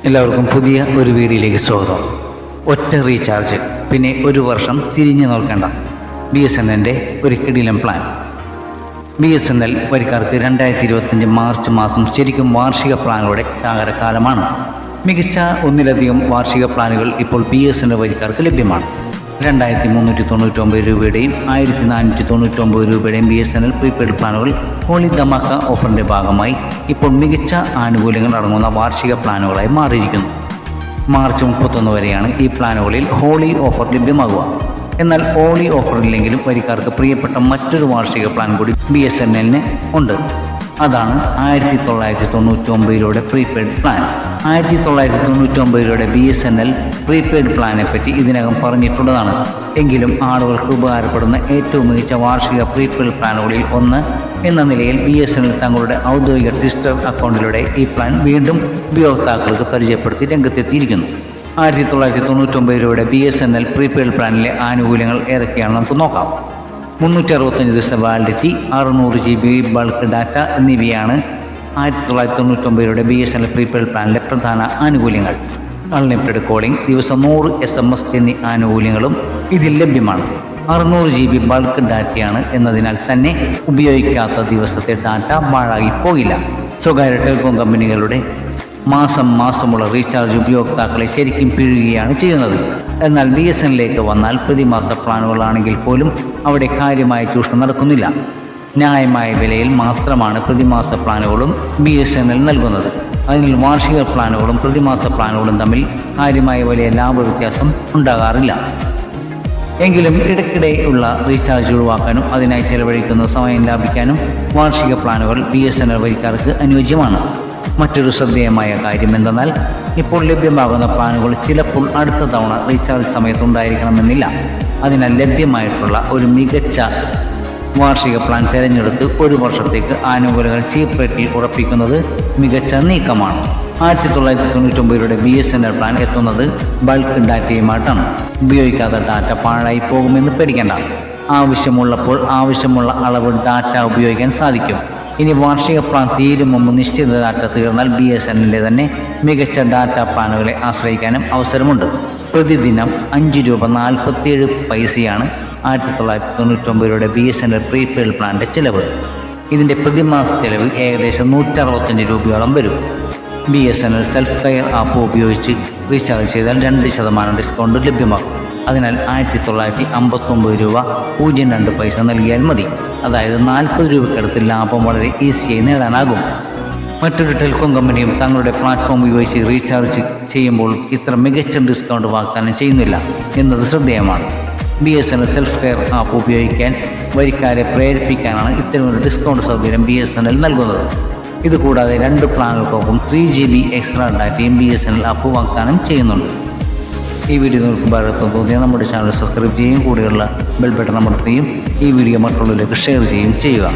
എല്ലാവർക്കും പുതിയ ഒരു വീഡിയോയിലേക്ക് സ്വാഗതം. ഒറ്റ റീചാർജ്, പിന്നെ ഒരു വർഷം തിരിഞ്ഞു നോക്കേണ്ട BSNLൻ്റെ ഒരു കിടിലൻ പ്ലാൻ. BSNL വരിക്കാർക്ക് 2025 മാർച്ച് മാസം ശരിക്കും വാർഷിക പ്ലാനുകളുടെ ചാകരക്കാലമാണ്. മികച്ച ഒന്നിലധികം വാർഷിക പ്ലാനുകൾ ഇപ്പോൾ BSNL വരിക്കാർക്ക് ലഭ്യമാണ്. 2399 രൂപയുടെയും 1499 രൂപയുടെയും BSNL പ്രീപെയ്ഡ് പ്ലാനുകൾ ഹോളി ധമാക്ക ഓഫറിൻ്റെ ഭാഗമായി ഇപ്പോൾ മികച്ച ആനുകൂല്യങ്ങൾ അടങ്ങുന്ന വാർഷിക പ്ലാനുകളായി മാറിയിരിക്കുന്നു. മാർച്ച് 31 വരെയാണ് ഈ പ്ലാനുകളിൽ ഹോളി ഓഫർ ലഭ്യമാകുക. എന്നാൽ ഹോളി ഓഫറില്ലെങ്കിലും വരിക്കാർക്ക് പ്രിയപ്പെട്ട മറ്റൊരു വാർഷിക പ്ലാൻ കൂടി BSNLന് ഉണ്ട്. അതാണ് 1999 രൂപയുടെ പ്രീപെയ്ഡ് പ്ലാൻ. 1999 രൂപയുടെ BSNL പ്രീപെയ്ഡ് പ്ലാനെ പറ്റി ഇതിനകം പറഞ്ഞിട്ടുള്ളതാണ്. എങ്കിലും ആളുകൾക്ക് ഉപകാരപ്പെടുന്ന ഏറ്റവും മികച്ച വാർഷിക പ്രീപെയ്ഡ് പ്ലാനുകളിൽ ഒന്ന് എന്ന നിലയിൽ BSNL തങ്ങളുടെ ഔദ്യോഗിക ട്വിറ്റർ അക്കൗണ്ടിലൂടെ ഈ പ്ലാൻ വീണ്ടും ഉപയോക്താക്കൾക്ക് പരിചയപ്പെടുത്തി രംഗത്തെത്തിയിരിക്കുന്നു. 1999 രൂപയുടെ BSNL പ്രീപെയ്ഡ് പ്ലാനിലെ ആനുകൂല്യങ്ങൾ ഏതൊക്കെയാണെന്ന് നമുക്ക് നോക്കാം. 365 ദിവസത്തെ വാലിഡിറ്റി, 600 GB ബൾക്ക് ഡാറ്റ എന്നിവയാണ് 1999 രൂപയുടെ BSNL പ്രീപെയ്ഡ് പ്ലാനിലെ പ്രധാന ആനുകൂല്യങ്ങൾ. അൺലിമിറ്റഡ് കോളിംഗ്, ദിവസം 100 SMS എന്നീ ആനുകൂല്യങ്ങളും ഇതിൽ ലഭ്യമാണ്. 600 GB ബൾക്ക് ഡാറ്റയാണ് എന്നതിനാൽ തന്നെ ഉപയോഗിക്കാത്ത ദിവസത്തെ ഡാറ്റ പാഴായി പോകില്ല. സ്വകാര്യ ടെലികോം കമ്പനികളുടെ മാസമുള്ള റീചാർജ് ഉപയോക്താക്കളെ ശരിക്കും പിഴുകയാണ് ചെയ്യുന്നത്. എന്നാൽ BSNLിലേക്ക് വന്നാൽ പ്രതിമാസ പ്ലാനുകളാണെങ്കിൽ പോലും അവിടെ കാര്യമായ ചൂഷണം നടക്കുന്നില്ല. ന്യായമായ വിലയിൽ മാത്രമാണ് പ്രതിമാസ പ്ലാനുകളും BSNL നൽകുന്നത്. അതിനാൽ വാർഷിക പ്ലാനുകളും പ്രതിമാസ പ്ലാനുകളും തമ്മിൽ കാര്യമായ വലിയ ലാഭ വ്യത്യാസം ഉണ്ടാകാറില്ല. എങ്കിലും ഇടയ്ക്കിടെയുള്ള റീചാർജ് ഒഴിവാക്കാനും അതിനായി ചെലവഴിക്കുന്ന സമയം ലാഭിക്കാനും വാർഷിക പ്ലാനുകൾ BSNL വരിക്കാർക്ക് അനുയോജ്യമാണ്. മറ്റൊരു ശ്രദ്ധേയമായ കാര്യം എന്തെന്നാൽ ഇപ്പോൾ ലഭ്യമാകുന്ന പ്ലാനുകൾ ചിലപ്പോൾ അടുത്ത തവണ റീചാർജ് സമയത്തുണ്ടായിരിക്കണമെന്നില്ല. അതിനാൽ ലഭ്യമായിട്ടുള്ള ഒരു മികച്ച വാർഷിക പ്ലാൻ തിരഞ്ഞെടുത്ത് ഒരു വർഷത്തേക്ക് ആനുകൂല്യങ്ങൾ ചീപ്പ് റേറ്റിൽ ഉറപ്പിക്കുന്നത് മികച്ച നീക്കമാണ്. 1999 രൂപയുടെ BSNL പ്ലാൻ എത്തുന്നത് ബൾക്ക് ഡാറ്റയുമായിട്ടാണ്. ഉപയോഗിക്കാത്ത ഡാറ്റ പാഴായി പോകുമെന്ന് പേടിക്കേണ്ട. ആവശ്യമുള്ളപ്പോൾ ആവശ്യമുള്ള അളവ് ഡാറ്റ ഉപയോഗിക്കാൻ സാധിക്കും. ഇനി വാർഷിക പ്ലാൻ തീരും മുമ്പ് നിശ്ചിത ഡാറ്റ തീർന്നാൽ BSNLൻ്റെ തന്നെ മികച്ച ഡാറ്റ പ്ലാനുകളെ ആശ്രയിക്കാനും അവസരമുണ്ട്. പ്രതിദിനം 5 രൂപ 47 പൈസയാണ് 1999 രൂപയുടെ BSNL പ്രീപെയ്ഡ് പ്ലാൻ്റെ ചിലവ്. ഇതിൻ്റെ പ്രതിമാസ ചിലവ് ഏകദേശം 165 രൂപയോളം വരും. BSNL സെൽഫ് കെയർ ആപ്പ് ഉപയോഗിച്ച് റീചാർജ് ചെയ്താൽ 2% ഡിസ്കൗണ്ട് ലഭ്യമാകും. അതിനാൽ 1959 രൂപ 02 പൈസ നൽകിയാൽ മതി. അതായത് 40 രൂപയ്ക്കടുത്ത് ലാഭം വളരെ ഈസിയായി നേടാനാകും. മറ്റൊരു ടെലികോം കമ്പനിയും തങ്ങളുടെ പ്ലാറ്റ്ഫോം ഉപയോഗിച്ച് റീചാർജ് ചെയ്യുമ്പോൾ ഇത്ര മികച്ച ഡിസ്കൗണ്ട് വാഗ്ദാനം ചെയ്യുന്നില്ല എന്നത് ശ്രദ്ധേയമാണ്. BSNL സെൽഫ് കെയർ ആപ്പ് ഉപയോഗിക്കാൻ വരിക്കാരെ പ്രേരിപ്പിക്കാനാണ് ഇത്തരമൊരു ഡിസ്കൗണ്ട് സൗകര്യം BSNL നൽകുന്നത്. ഇതുകൂടാതെ 2 പ്ലാനുകൾക്കൊപ്പം 3 GB എക്സ്ട്രാ ഡാറ്റയും BSNL ആപ്പ് വാഗ്ദാനം ചെയ്യുന്നുണ്ട്. ഈ വീഡിയോ നിങ്ങൾക്ക് ഉപകാരപ്രദം തോന്നിയാൽ നമ്മുടെ ചാനൽ സബ്സ്ക്രൈബ് ചെയ്യുകയും കൂടെയുള്ള ബെൽ ബട്ടൺ അമർത്തുകയും ഈ വീഡിയോ മറ്റുള്ളവരിലേക്ക് ഷെയർ ചെയ്യുകയും ചെയ്യുക.